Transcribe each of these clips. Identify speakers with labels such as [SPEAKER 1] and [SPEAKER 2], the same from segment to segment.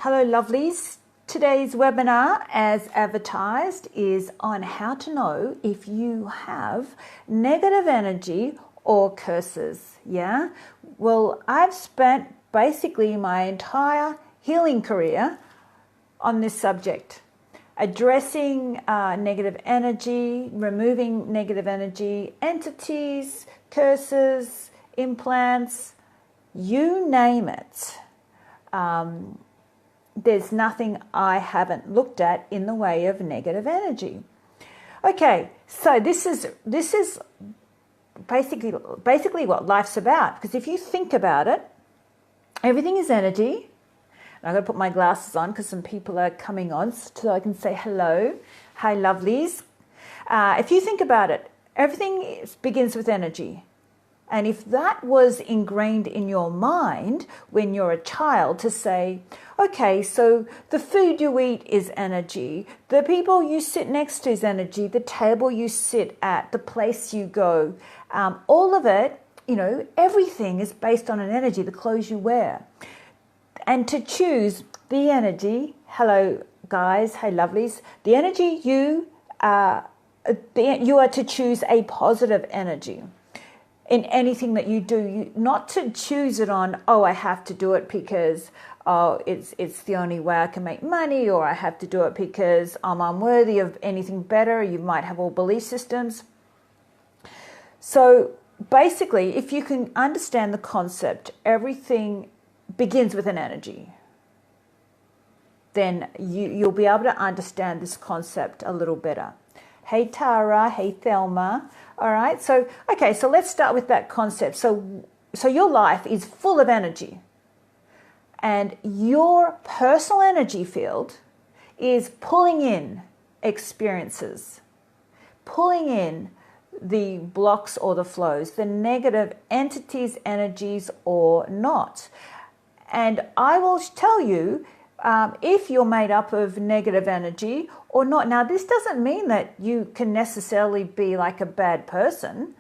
[SPEAKER 1] Hello lovelies. Today's webinar, as advertised, is on how to know if you have negative energy or curses. Yeah? Well, I've spent basically my entire healing career on this subject, addressing negative energy, removing negative energy, entities, curses, implants, you name it. There's nothing I haven't looked at in the way of negative energy. Okay, so this is basically what life's about. Because if you think about it, everything is energy. I'm going to put my glasses on because some people are coming on so I can say hello. Hi, lovelies. If you think about it, everything begins with energy. And if that was ingrained in your mind when you're a child to say, okay, so the food you eat is energy, the people you sit next to is energy, the table you sit at, the place you go, all of it, everything is based on an energy, the clothes you wear. And to choose the energy, hello guys, hey lovelies, the energy you are to choose a positive energy. In anything that you do, not to choose it on, I have to do it because it's the only way I can make money, or I have to do it because I'm unworthy of anything better. You might have all belief systems. So basically, if you can understand the concept, everything begins with an energy, then you'll be able to understand this concept a little better. Hey Tara, hey Thelma. All right, so let's start with that concept. So your life is full of energy, and your personal energy field is pulling in experiences, pulling in the blocks or the flows, the negative entities, energies, or not. And I will tell you, if you're made up of negative energy or not. Now, this doesn't mean that you can necessarily be like a bad person,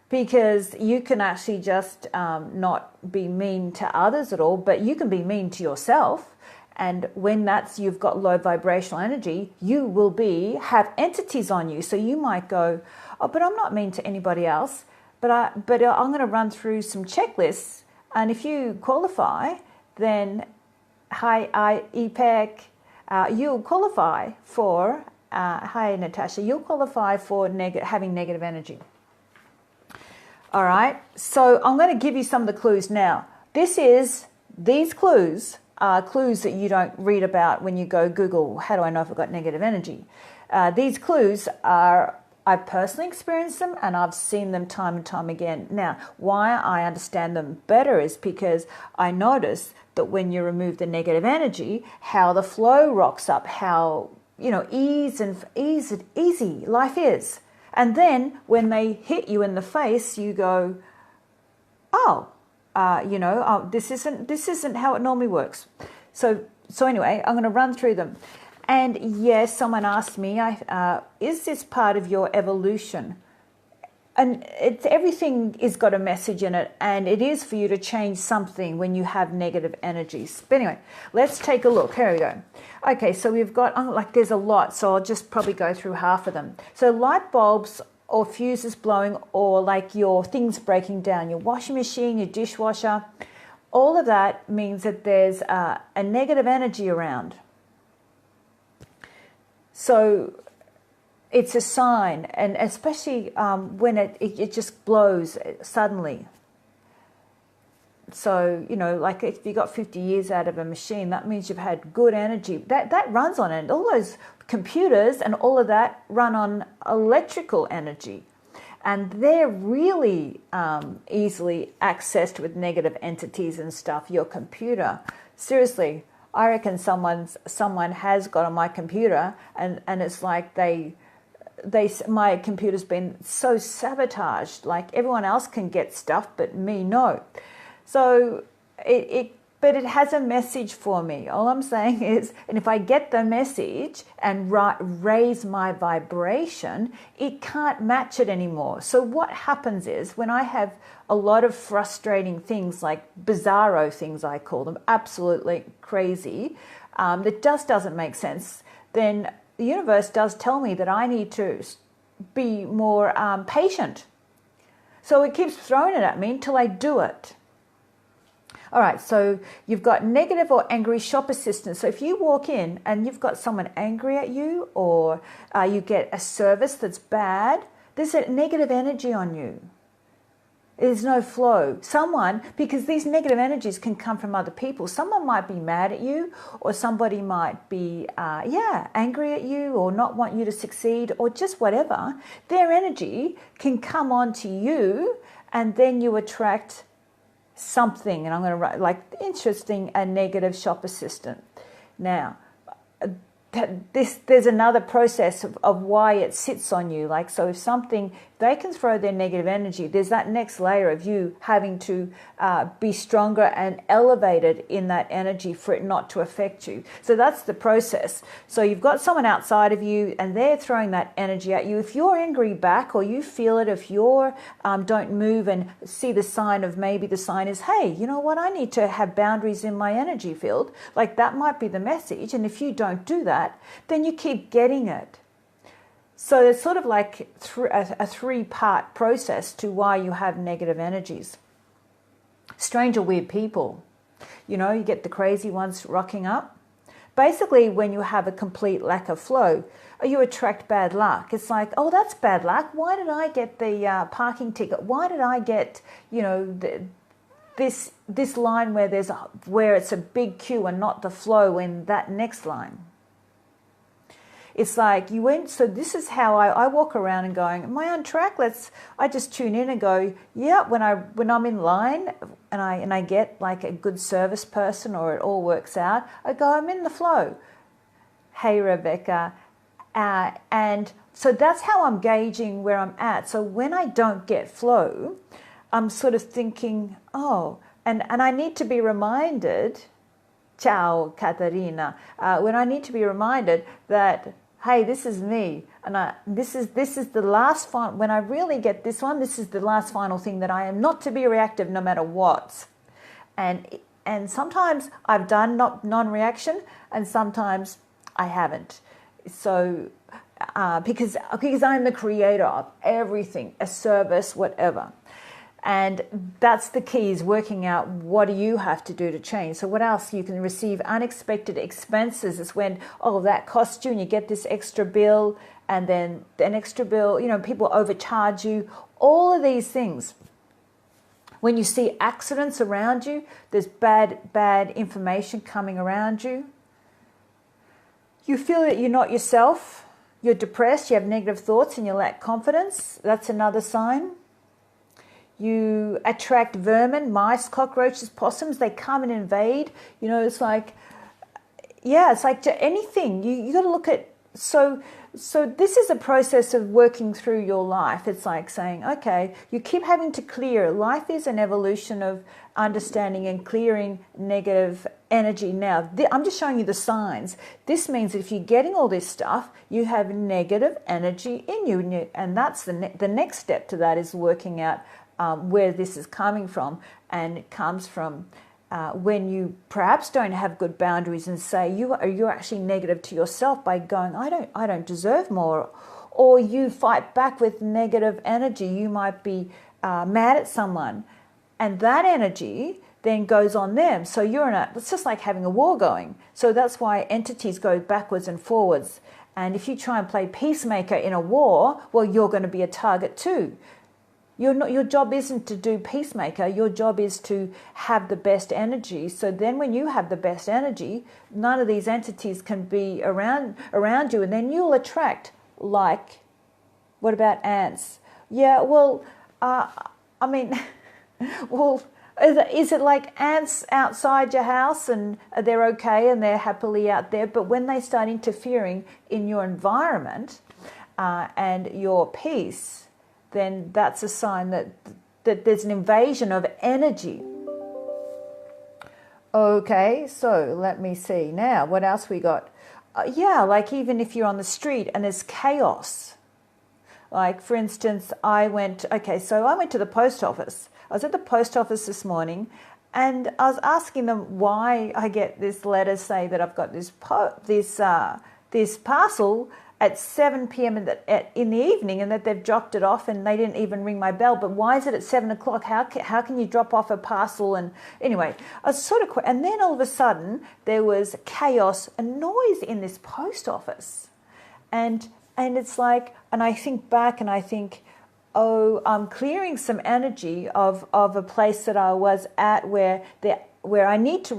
[SPEAKER 1] because you can actually just not be mean to others at all, but you can be mean to yourself. And when you've got low vibrational energy, you will have entities on you. So you might go, but I'm not mean to anybody else. But I'm going to run through some checklists, and if you qualify, then hi, EPEC, you'll qualify for, hi Natasha, you'll qualify for having negative energy. All right, so I'm going to give you some of the clues now. These clues are clues that you don't read about when you go Google, how do I know if I've got negative energy? These clues I've personally experienced them, and I've seen them time and time again. Now, why I understand them better is because I notice that when you remove the negative energy, how the flow rocks up, how, easy life is. And then when they hit you in the face, you go, this isn't how it normally works. So anyway, I'm going to run through them. And yes, someone asked me, is this part of your evolution? And everything has got a message in it, and it is for you to change something when you have negative energies. But anyway, let's take a look. Here we go. Okay, so we've got, there's a lot, so I'll just probably go through half of them. So light bulbs or fuses blowing, or like your things breaking down, your washing machine, your dishwasher, all of that means that there's a negative energy around. So it's a sign, and especially when it just blows suddenly. So, like if you got 50 years out of a machine, that means you've had good energy. That runs on it. All those computers and all of that run on electrical energy. And they're really easily accessed with negative entities and stuff. Your computer, seriously, I reckon someone has got on my computer, and it's like my computer's been so sabotaged. Like everyone else can get stuff, but me no. So it but it has a message for me. All I'm saying is, and if I get the message and raise my vibration, it can't match it anymore. So what happens is when I have a lot of frustrating things, like bizarro things, I call them, absolutely crazy, that just doesn't make sense, then the universe does tell me that I need to be more patient. So it keeps throwing it at me until I do it. All right, so you've got negative or angry shop assistants. So if you walk in and you've got someone angry at you, or you get a service that's bad, there's a negative energy on you. There's no flow. Because these negative energies can come from other people. Someone might be mad at you, or somebody might be, angry at you, or not want you to succeed, or just whatever. Their energy can come onto you, and then you attract something. And I'm going to write, like, interesting, a negative shop assistant. Now, there's another process of why it sits on you. Like, so if they can throw their negative energy, there's that next layer of you having to be stronger and elevated in that energy for it not to affect you. So that's the process. So you've got someone outside of you and they're throwing that energy at you. If you're angry back, or you feel it, if you're don't move and see the sign of, maybe the sign is, hey, you know what, I need to have boundaries in my energy field. Like, that might be the message. And if you don't do that, then you keep getting it. So it's sort of like a three-part process to why you have negative energies. Strange or weird people. You know, you get the crazy ones rocking up. Basically, when you have a complete lack of flow, you attract bad luck. It's like, oh, that's bad luck. Why did I get the parking ticket? Why did I get, this line where it's a big queue and not the flow in that next line? It's like so this is how I walk around and going, am I on track? I just tune in and go, yeah, when I'm in line and I get like a good service person, or it all works out, I go, I'm in the flow. Hey, Rebecca. And so that's how I'm gauging where I'm at. So when I don't get flow, I'm sort of thinking, oh, and I need to be reminded, ciao, Katarina, when I need to be reminded that, hey, this is me, and this is the last final. When I really get this one, this is the last final thing, that I am not to be reactive no matter what. And sometimes I've done non-reaction, and sometimes I haven't. So because I'm the creator of everything, a service, whatever. And that's the key, is working out what do you have to do to change. So what else? You can receive unexpected expenses. It's when, oh, that cost you, and you get this extra bill, and then an extra bill, people overcharge you. All of these things. When you see accidents around you, there's bad information coming around you. You feel that you're not yourself. You're depressed, you have negative thoughts, and you lack confidence. That's another sign. You attract vermin, mice, cockroaches, possums. They come and invade. It's like, it's like anything. You got to look at, so this is a process of working through your life. It's like saying, okay, you keep having to clear. Life is an evolution of understanding and clearing negative energy. Now, I'm just showing you the signs. This means that if you're getting all this stuff, you have negative energy in you. And that's the next step to that, is working out where this is coming from. And it comes from when you perhaps don't have good boundaries, and say you're actually negative to yourself by going, I don't deserve more, or you fight back with negative energy. You might be mad at someone, and that energy then goes on them. So it's just like having a war going. So that's why entities go backwards and forwards. And if you try and play peacemaker in a war, well, you're going to be a target too. Your job isn't to do peacemaker. Your job is to have the best energy. So then when you have the best energy, none of these entities can be around you. And then you'll attract, like, what about ants? Yeah, well, well, is it like ants outside your house and they're okay and they're happily out there? But when they start interfering in your environment and your peace, then that's a sign that there's an invasion of energy. Okay, so let me see now. What else we got? Yeah, like even if you're on the street and there's chaos. Like, for instance, I went to the post office. I was at the post office this morning and I was asking them why I get this letter say that I've got this parcel at 7 p.m. in the evening and that they've dropped it off and they didn't even ring my bell. But why is it at 7 o'clock? How can you drop off a parcel? And anyway, I was and then all of a sudden there was chaos and noise in this post office. And it's like, and I think back and I think, oh, I'm clearing some energy of a place that I was at where I need to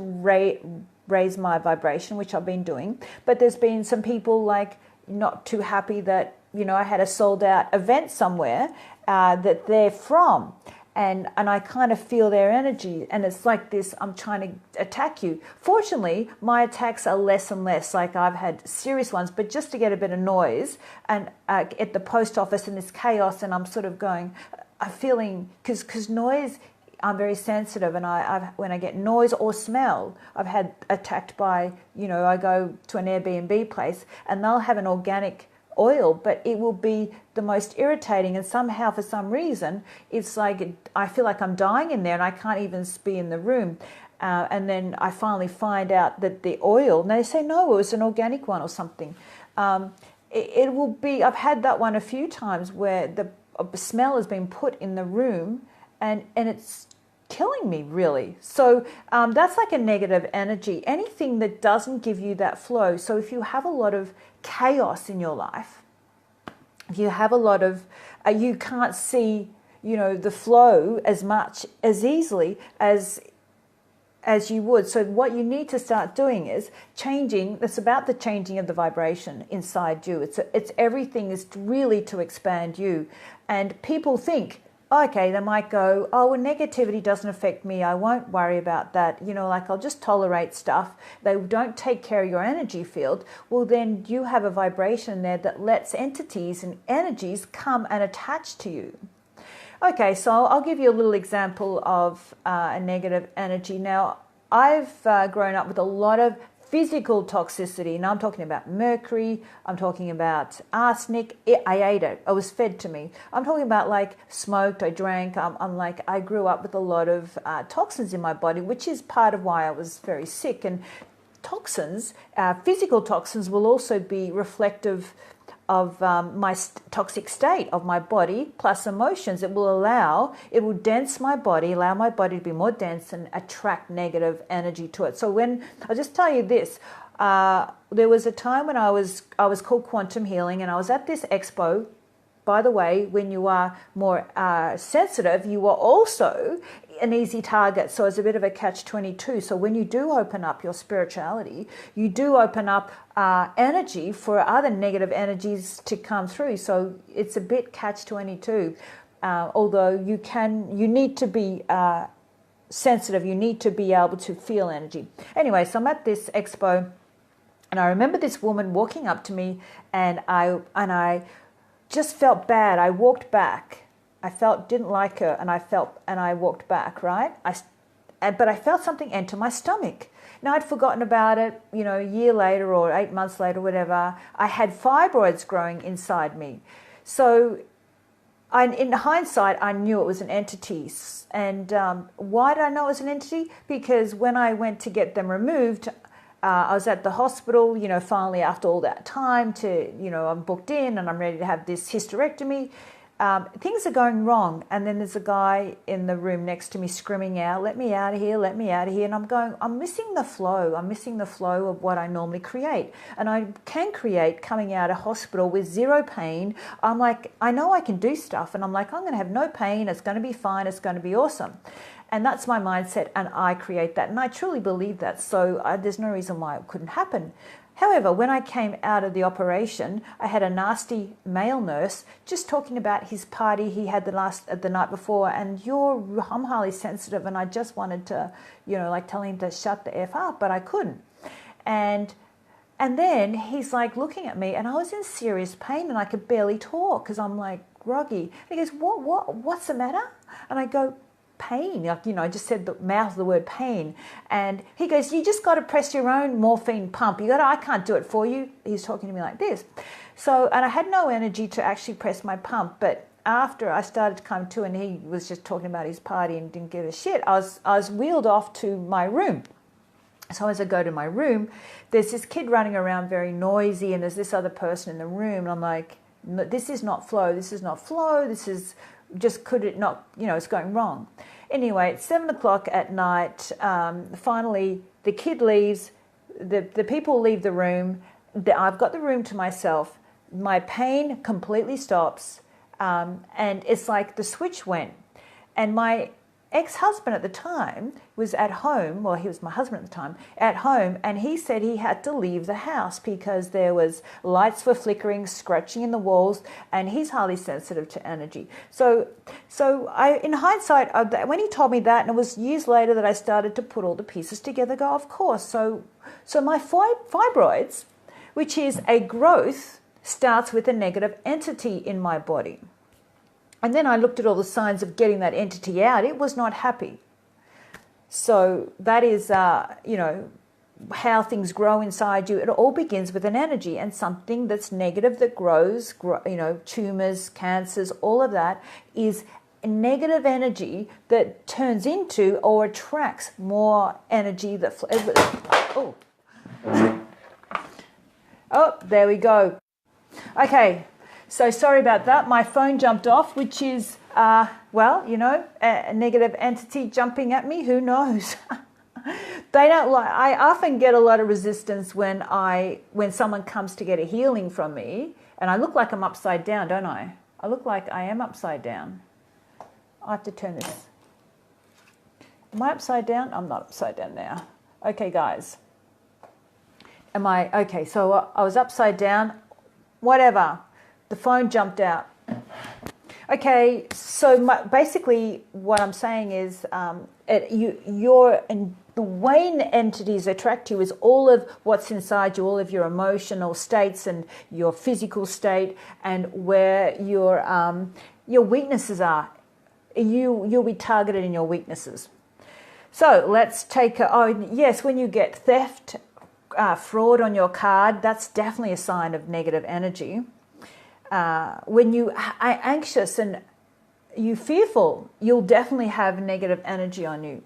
[SPEAKER 1] raise my vibration, which I've been doing. But there's been some people like not too happy that, I had a sold out event somewhere that they're from. And I kind of feel their energy, and it's like this, I'm trying to attack you. Fortunately, my attacks are less and less. Like, I've had serious ones, but just to get a bit of noise and at the post office and this chaos, and I'm sort of going, I'm feeling, because noise, I'm very sensitive, and when I get noise or smell, I've had attacked by, I go to an Airbnb place and they'll have an organic oil, but it will be the most irritating, and somehow for some reason it's like I feel like I'm dying in there and I can't even be in the room, and then I finally find out that the oil, and they say no, it was an organic one or something. It will be, I've had that one a few times where the smell has been put in the room and it's killing me, really. So that's like a negative energy, anything that doesn't give you that flow. So if you have a lot of chaos in your life, if you have a lot of you can't see the flow as easily as you would. So what you need to start doing is changing. It's about the changing of the vibration inside you. It's everything is really to expand you. And people think, okay, they might go, oh, well, negativity doesn't affect me. I won't worry about that. Like, I'll just tolerate stuff. They don't take care of your energy field. Well, then you have a vibration there that lets entities and energies come and attach to you. Okay, so I'll give you a little example of a negative energy. Now, I've grown up with a lot of physical toxicity. Now I'm talking about mercury, I'm talking about arsenic. I ate it, it was fed to me. I'm talking about like smoked, I drank. I grew up with a lot of toxins in my body, which is part of why I was very sick. And toxins, physical toxins, will also be reflective of my toxic state of my body plus emotions. It will dense my body, allow my body to be more dense and attract negative energy to it. So I'll just tell you this, there was a time when I was called Quantum Healing, and I was at this expo. By the way, when you are more sensitive, you are also an easy target. So it's a bit of a catch-22. So when you do open up your spirituality, you do open up energy for other negative energies to come through. So it's a bit catch-22. Although you need to be sensitive. You need to be able to feel energy. Anyway, so I'm at this expo, and I remember this woman walking up to me, and I just felt bad. I walked back. Didn't like her, and I walked back, right? But I felt something enter my stomach. Now, I'd forgotten about it, a year later or 8 months later, whatever. I had fibroids growing inside me. So in hindsight, I knew it was an entity. And why did I know it was an entity? Because when I went to get them removed, I was at the hospital, finally after all that time I'm booked in and I'm ready to have this hysterectomy. Things are going wrong. And then there's a guy in the room next to me screaming out, let me out of here, let me out of here. And I'm missing the flow. I'm missing the flow of what I normally create. And I can create coming out of hospital with zero pain. I'm like, I know I can do stuff. And I'm like, I'm going to have no pain. It's going to be fine. It's going to be awesome. And that's my mindset, and I create that. And I truly believe that. So there's no reason why it couldn't happen. However, when I came out of the operation, I had a nasty male nurse just talking about his party he had the night before, and I'm highly sensitive, and I just wanted to, tell him to shut the F up, but I couldn't. And then he's like looking at me, and I was in serious pain, and I could barely talk because I'm like groggy. And he goes, what's the matter? And I go, pain. Like, I just said the word pain. And he goes, you just got to press your own morphine pump. I can't do it for you. He's talking to me like this. So, and I had no energy to actually press my pump. But after I started to come to and he was just talking about his party and didn't give a shit, I was wheeled off to my room. So as I go to my room, there's this kid running around very noisy and there's this other person in the room. And I'm like, no, this is not flow. This is not flow. This is just, could it not, it's going wrong. Anyway, it's 7 o'clock at night. Finally, the kid leaves. The people leave the room. I've got the room to myself. My pain completely stops. And it's like the switch went. And my ex-husband at the time was at home, well, he was my husband at the time, at home, and he said he had to leave the house because there was lights were flickering, scratching in the walls, and he's highly sensitive to energy. So I, in hindsight, when he told me that, and it was years later that I started to put all the pieces together, go, of course. So my fibroids, which is a growth, starts with a negative entity in my body. And then I looked at all the signs of getting that entity out. It was not happy. So that is, how things grow inside you. It all begins with an energy, and something that's negative that grows, tumors, cancers, all of that is negative energy that turns into or attracts more energy that... Oh, there we go. Okay. So sorry about that. My phone jumped off, which is, a negative entity jumping at me. Who knows? They don't like. I often get a lot of resistance when someone comes to get a healing from me, and I look like I'm upside down, don't I? I look like I am upside down. I have to turn this. Am I upside down? I'm not upside down now. Okay, guys. Am I okay? So I was upside down. Whatever. The phone jumped out. Okay, so basically what I'm saying is the way entities attract you is all of what's inside you, all of your emotional states and your physical state, and where your weaknesses are. You'll be targeted in your weaknesses. So let's take when you get theft, fraud on your card, that's definitely a sign of negative energy. When you are anxious and you fearful, you'll definitely have negative energy on you.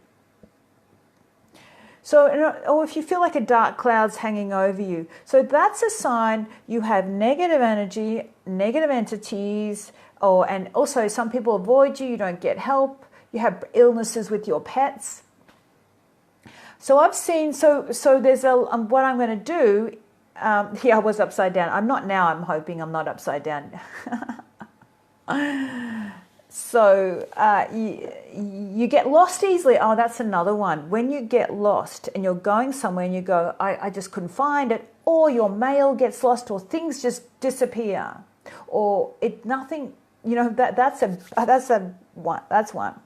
[SPEAKER 1] So, or if you feel like a dark cloud's hanging over you, so that's a sign you have negative energy, negative entities, and also some people avoid you. You don't get help. You have illnesses with your pets. So I've seen. So there's what I'm going to do. I was upside down. I'm not now. I'm hoping I'm not upside down. So you get lost easily. Oh, that's another one. When you get lost and you're going somewhere and you go, I just couldn't find it, or your mail gets lost, or things just disappear, or nothing. That's one.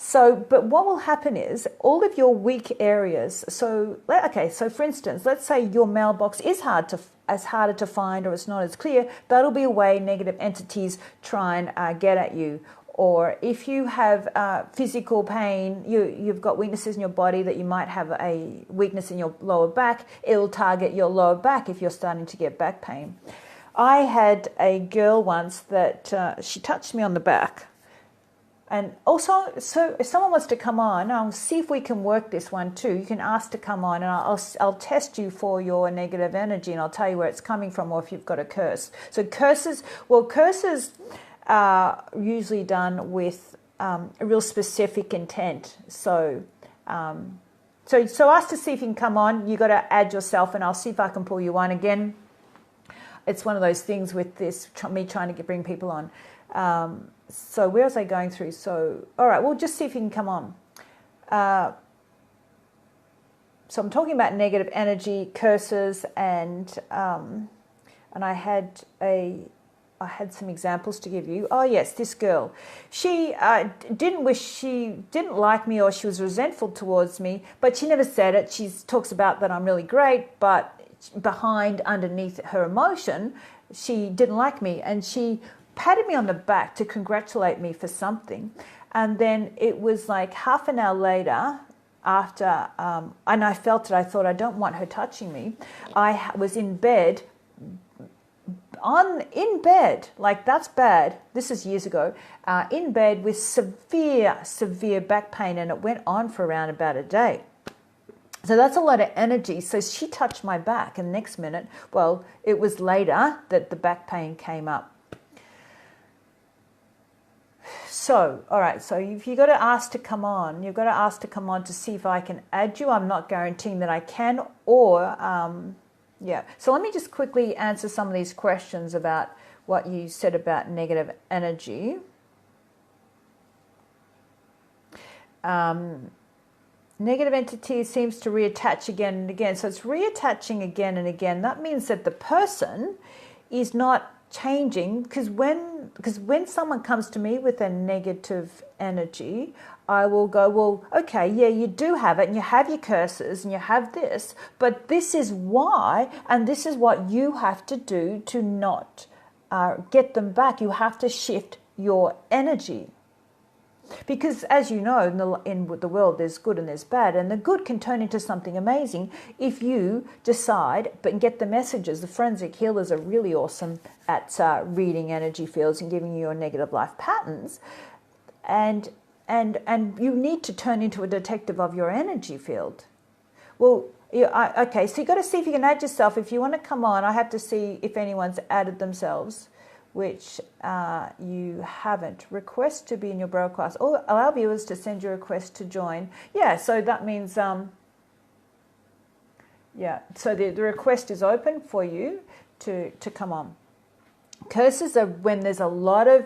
[SPEAKER 1] So, but what will happen is all of your weak areas. So for instance, let's say your mailbox is harder to find, or it's not as clear. That'll be a way negative entities try and get at you. Or if you have physical pain, you've got weaknesses in your body, that you might have a weakness in your lower back. It'll target your lower back if you're starting to get back pain. I had a girl once that she touched me on the back. And also, so if someone wants to come on, I'll see if we can work this one too. You can ask to come on, and I'll test you for your negative energy, and I'll tell you where it's coming from, or if you've got a curse. So curses are usually done with a real specific intent. So ask to see if you can come on. You got to add yourself, and I'll see if I can pull you on again. It's one of those things with this me trying to bring people on. So where was I going through? So, all right, we'll just see if you can come on. So I'm talking about negative energy, curses, and I had some examples to give you. Oh yes, this girl. She didn't like me, or she was resentful towards me, but she never said it. She talks about that I'm really great, but underneath her emotion, she didn't like me, and she patted me on the back to congratulate me for something. And then it was like half an hour later, after, and I felt it, I thought, I don't want her touching me. I was in bed, like that's bad. This is years ago, in bed with severe back pain, and it went on for around about a day. So that's a lot of energy. So she touched my back, and next minute, well, it was later that the back pain came up. So, all right, so if you got to ask to come on, you've got to ask to come on to see if I can add you. I'm not guaranteeing that I can, or, yeah. So let me just quickly answer some of these questions about what you said about negative energy. Negative entity seems to reattach again and again. So it's reattaching again and again. That means that the person is not changing, because when someone comes to me with a negative energy, I will go, well, okay, yeah, you do have it, and you have your curses, and you have this, but this is why, and this is what you have to do to not get them back. You have to shift your energy. Because as you know, in the world there's good and there's bad, and the good can turn into something amazing if you decide, but get the messages. The forensic healers are really awesome at reading energy fields and giving you your negative life patterns, and you need to turn into a detective of your energy field. Well, okay, so you've got to see if you can add yourself. If you want to come on, I have to see if anyone's added themselves, which you haven't. Request to be in your broadcast, or allow viewers to send you a request to join. Yeah, so that means, yeah, so the request is open for you to come on. Curses are when there's a lot of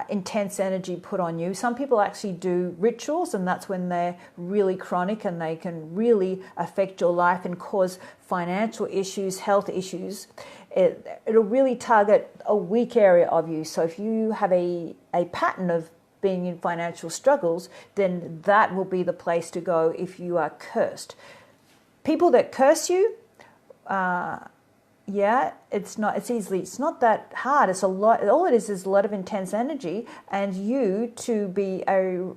[SPEAKER 1] intense energy put on you. Some people actually do rituals, and that's when they're really chronic, and they can really affect your life and cause financial issues, health issues. It'll really target a weak area of you. So if you have a pattern of being in financial struggles, then that will be the place to go if you are cursed. People that curse you, yeah, it's not that hard. It's a lot. All it is a lot of intense energy, and you to be a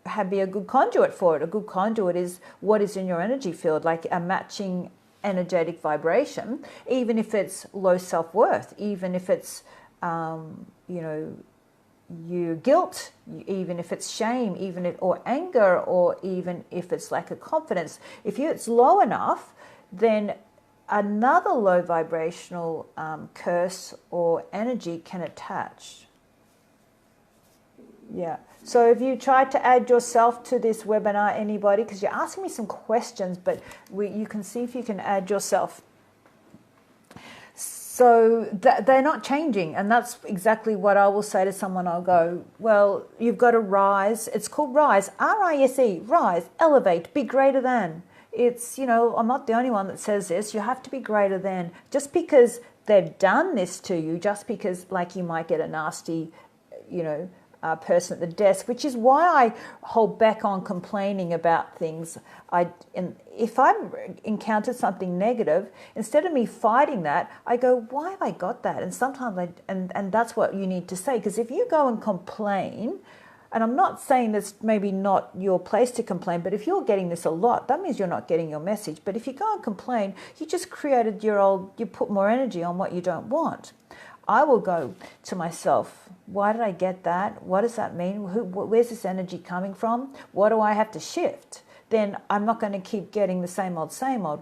[SPEAKER 1] good conduit for it. A good conduit is what is in your energy field, like a matching energetic vibration, even if it's low self-worth, even if it's your guilt, even if it's shame, or anger, or even if it's lack of confidence. If it's low enough, then another low vibrational curse or energy can attach. Yeah. So have you tried to add yourself to this webinar, anybody? Because you're asking me some questions, but you can see if you can add yourself. So they're not changing, and that's exactly what I will say to someone. I'll go, well, you've got to rise. It's called rise, R-I-S-E, rise, elevate, be greater than. It's, I'm not the only one that says this. You have to be greater than. Just because they've done this to you, just because, like, you might get a nasty, person at the desk, which is why I hold back on complaining about things. If I've encountered something negative, instead of me fighting that, I go, why have I got that? And sometimes and that's what you need to say, because if you go and complain, and I'm not saying that's maybe not your place to complain, but if you're getting this a lot, that means you're not getting your message. But if you go and complain, you just created you put more energy on what you don't want. I will go to myself, why did I get that? What does that mean? Where's this energy coming from? What do I have to shift? Then I'm not going to keep getting the same old.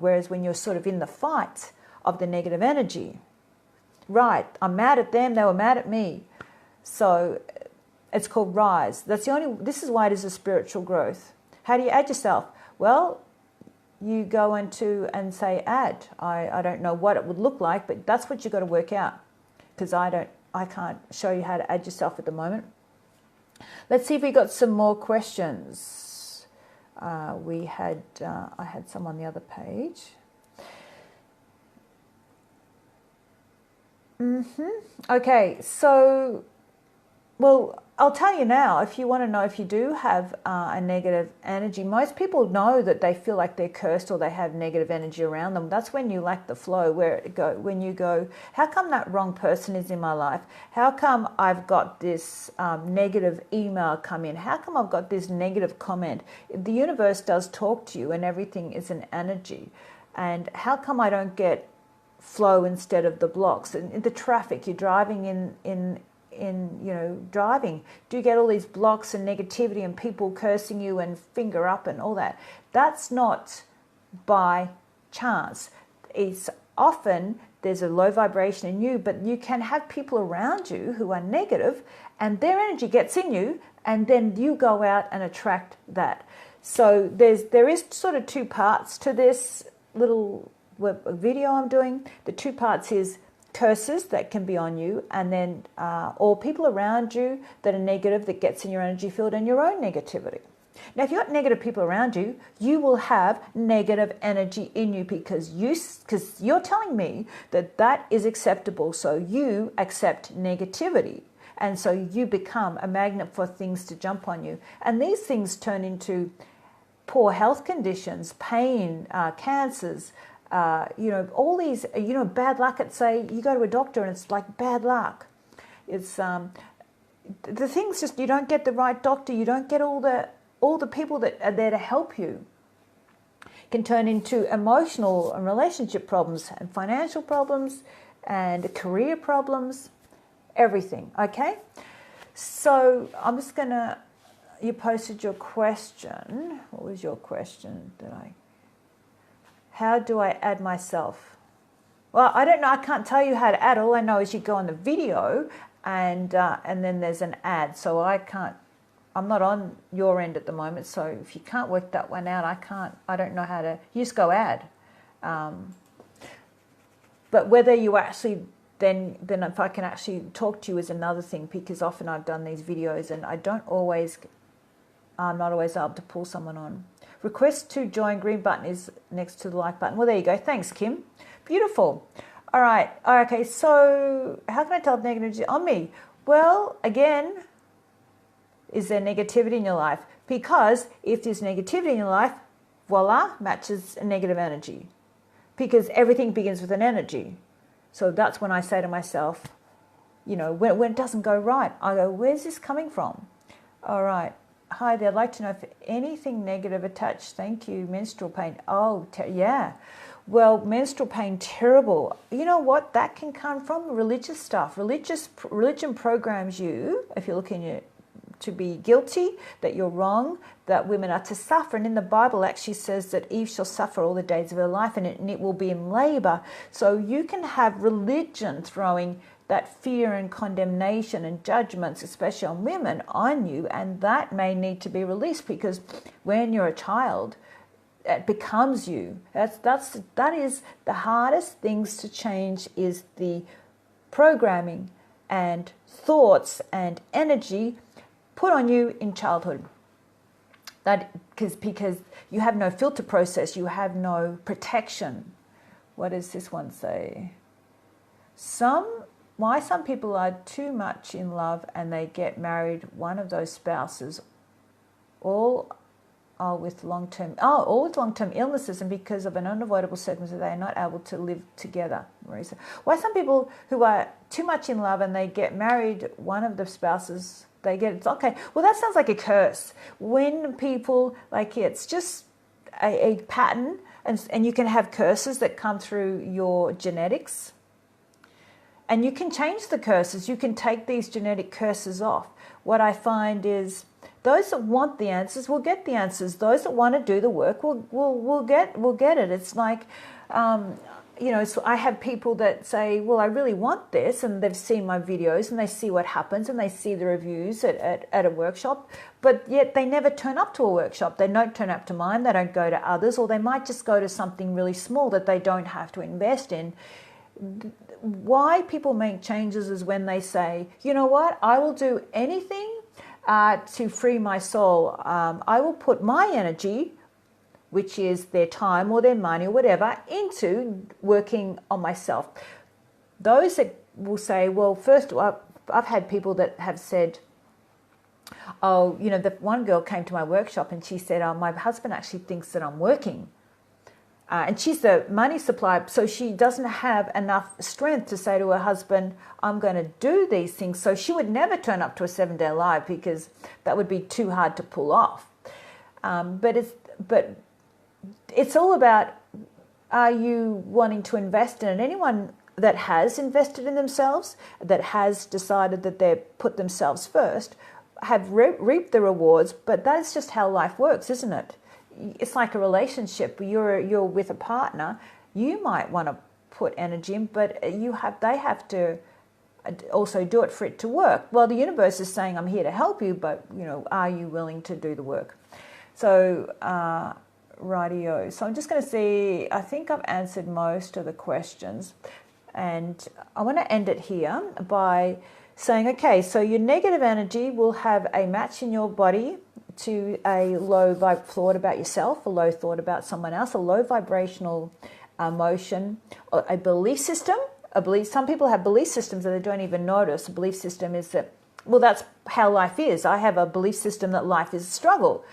[SPEAKER 1] Whereas when you're sort of in the fight of the negative energy, right, I'm mad at them, they were mad at me. So it's called rise. This is why it is a spiritual growth. How do you add yourself? Well, you go into and say add. I don't know what it would look like, but that's what you've got to work out. Because I can't show you how to add yourself at the moment. Let's see if we got some more questions. I had some on the other page. Okay, so Well, I'll tell you now, if you want to know if you do have a negative energy, most people know that they feel like they're cursed or they have negative energy around them. That's when you lack the flow, when you go, how come that wrong person is in my life? How come I've got this negative email come in? How come I've got this negative comment? The universe does talk to you and everything is an energy. And how come I don't get flow instead of the blocks? And the traffic, you're driving in driving, do you get all these blocks and negativity and people cursing you and finger up and all that? That's not by chance. It's often there's a low vibration in you, but you can have people around you who are negative and their energy gets in you and then you go out and attract that. So there is sort of two parts to this little video I'm doing. The two parts is curses that can be on you, and then or people around you that are negative that gets in your energy field, and your own negativity. Now, if you've got negative people around you, you will have negative energy in you because you're telling me that is acceptable. So you accept negativity, and so you become a magnet for things to jump on you, and these things turn into poor health conditions, pain, cancers. All these, bad luck. At say you go to a doctor and it's like bad luck. It's the things just you don't get the right doctor. You don't get all the people that are there to help you. It can turn into emotional and relationship problems and financial problems and career problems, everything. Okay, so I'm just gonna. You posted your question. What was your question that I? How do I add myself? Well, I don't know. I can't tell you how to add. All I know is you go on the video and then there's an ad. So I'm not on your end at the moment. So if you can't work that one out, I don't know how to, you just go add. But whether you actually, then if I can actually talk to you is another thing, because often I've done these videos and I'm not always able to pull someone on. Request to join, green button is next to the like button. Well, there you go. Thanks, Kim. Beautiful. All right. Okay, so how can I tell if negativity is on me? Well, again, is there negativity in your life? Because if there's negativity in your life, voila, matches a negative energy. Because everything begins with an energy. So that's when I say to myself, when it doesn't go right, I go, where's this coming from? All right. Hi there, I'd like to know if anything negative attached. Thank you. Menstrual pain. Oh, yeah. Well, menstrual pain, terrible. You know what? That can come from religious stuff. Religion programs you, if you're looking to be guilty, that you're wrong, that women are to suffer. And in the Bible actually says that Eve shall suffer all the days of her life and it will be in labor. So you can have religion throwing that fear and condemnation and judgments, especially on women, on you, and that may need to be released, because when you're a child, it becomes you. That is the hardest things to change, is the programming and thoughts and energy put on you in childhood. That because you have no filter process, you have no protection. What does this one say? Why some people are too much in love and they get married, one of those spouses, all with long-term illnesses, and because of an unavoidable circumstance, they are not able to live together. Marisa. Why some people who are too much in love and they get married, one of the spouses, it's okay. Well, that sounds like a curse. When people, it's just a pattern, and you can have curses that come through your genetics. And you can change the curses. You can take these genetic curses off. What I find is those that want the answers will get the answers. Those that want to do the work will get it. It's like, so I have people that say, well, I really want this, and they've seen my videos and they see what happens and they see the reviews at a workshop, but yet they never turn up to a workshop. They don't turn up to mine. They don't go to others, or they might just go to something really small that they don't have to invest in. Why people make changes is when they say, you know what, I will do anything to free my soul. I will put my energy, which is their time or their money or whatever, into working on myself. Those that will say, well, first, I've had people that have said, oh, you know, the one girl came to my workshop and she said, oh, my husband actually thinks that I'm working. And she's the money supplier, so she doesn't have enough strength to say to her husband, I'm going to do these things. So she would never turn up to a 7-day live because that would be too hard to pull off. But it's all about, are you wanting to invest in it? Anyone that has invested in themselves, that has decided that they've put themselves first, have reaped the rewards, but that's just how life works, isn't it? It's like a relationship. You're with a partner. You might want to put energy in, but they have to also do it for it to work. Well, the universe is saying, I'm here to help you, but you know, are you willing to do the work? So, rightio. So I'm just going to see, I think I've answered most of the questions. And I want to end it here by saying, okay, so your negative energy will have a match in your body to a low thought about yourself, a low thought about someone else, a low vibrational emotion, a belief system. Some people have belief systems that they don't even notice. A belief system is that, well, that's how life is. I have a belief system that life is a struggle.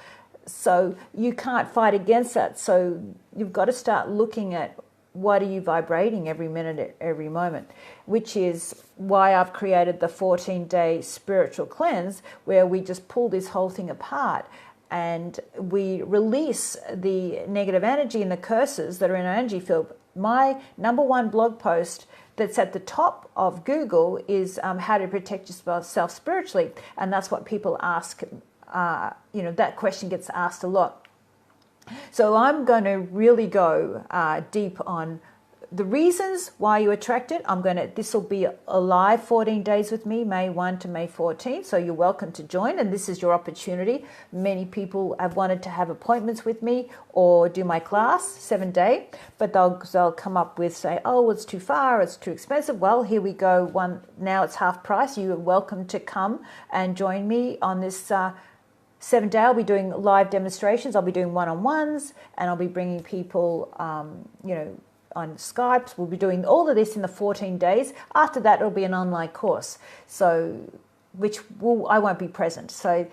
[SPEAKER 1] So you can't fight against that. So you've got to start looking at what are you vibrating every minute, every moment, which is why I've created the 14-day spiritual cleanse, where we just pull this whole thing apart and we release the negative energy and the curses that are in our energy field. My #1 blog post that's at the top of Google is how to protect yourself spiritually. And that's what people ask. That question gets asked a lot. So I'm going to really go deep on the reasons why you attract it. This will be a live 14 days with me, May 1 to May 14. So you're welcome to join, and this is your opportunity. Many people have wanted to have appointments with me or do my class 7-day, but they'll come up with, say, oh, it's too far, it's too expensive. Well, here we go. Now it's half price. You're welcome to come and join me on this 7-day. I'll be doing live demonstrations. I'll be doing one-on-ones, and I'll be bringing people, on Skype. We'll be doing all of this in the 14 days. After that, it'll be an online course, I won't be present. So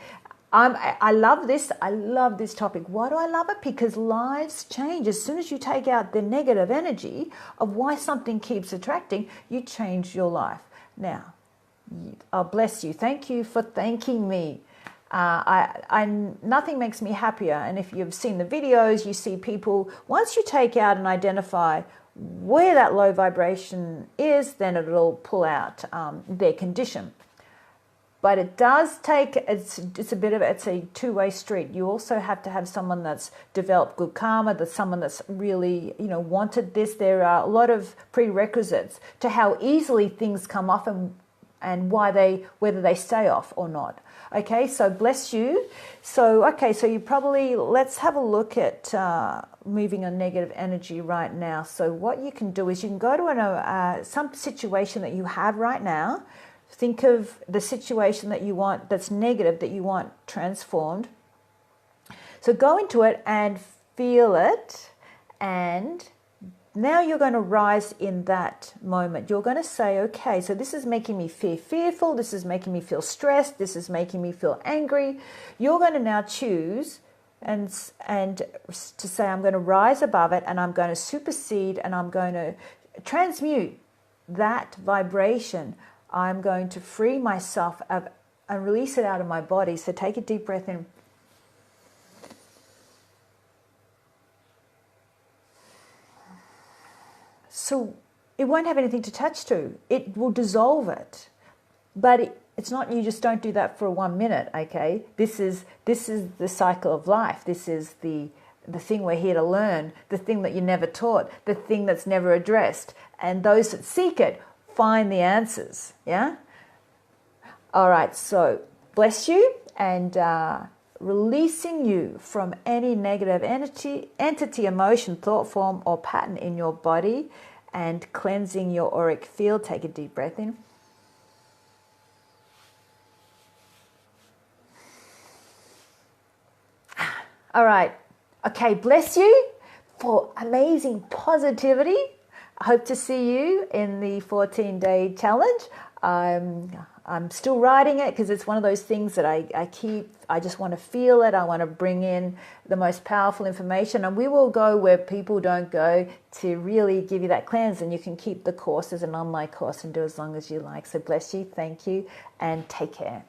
[SPEAKER 1] I love this. I love this topic. Why do I love it? Because lives change. As soon as you take out the negative energy of why something keeps attracting, you change your life. Now, I'll bless you. Thank you for thanking me. Nothing makes me happier. And if you've seen the videos, you see people, once you take out and identify where that low vibration is, then it'll pull out their condition. But it does take, it's a two-way street. You also have to have someone that's developed good karma, that's someone that's really, wanted this. There are a lot of prerequisites to how easily things come off and whether they stay off or not. Okay, so bless you. So let's have a look at moving on negative energy right now. So what you can do is you can go to some situation that you have right now. Think of the situation that you want, that's negative, that you want transformed. So go into it and feel it, and now you're going to rise in that moment. You're going to say, okay, so this is making me feel fearful. This is making me feel stressed. This is making me feel angry. You're going to now choose and to say, I'm going to rise above it, and I'm going to supersede, and I'm going to transmute that vibration. I'm going to free myself and release it out of my body. So take a deep breath in. So it won't have anything to touch to. It will dissolve it. But it's not, you just don't do that for 1 minute, okay? This is the cycle of life. This is the thing we're here to learn, the thing that you never taught, the thing that's never addressed. And those that seek it find the answers, yeah? All right, so bless you, and releasing you from any negative entity, emotion, thought form, or pattern in your body, and cleansing your auric field. Take a deep breath in. All right. Okay, bless you for amazing positivity. hope to see you in the 14-day challenge. I'm still writing it because it's one of those things that I just want to feel it. I want to bring in the most powerful information, and we will go where people don't go to really give you that cleanse. And you can keep the course as an online course and do as long as you like. So bless you, thank you, and take care.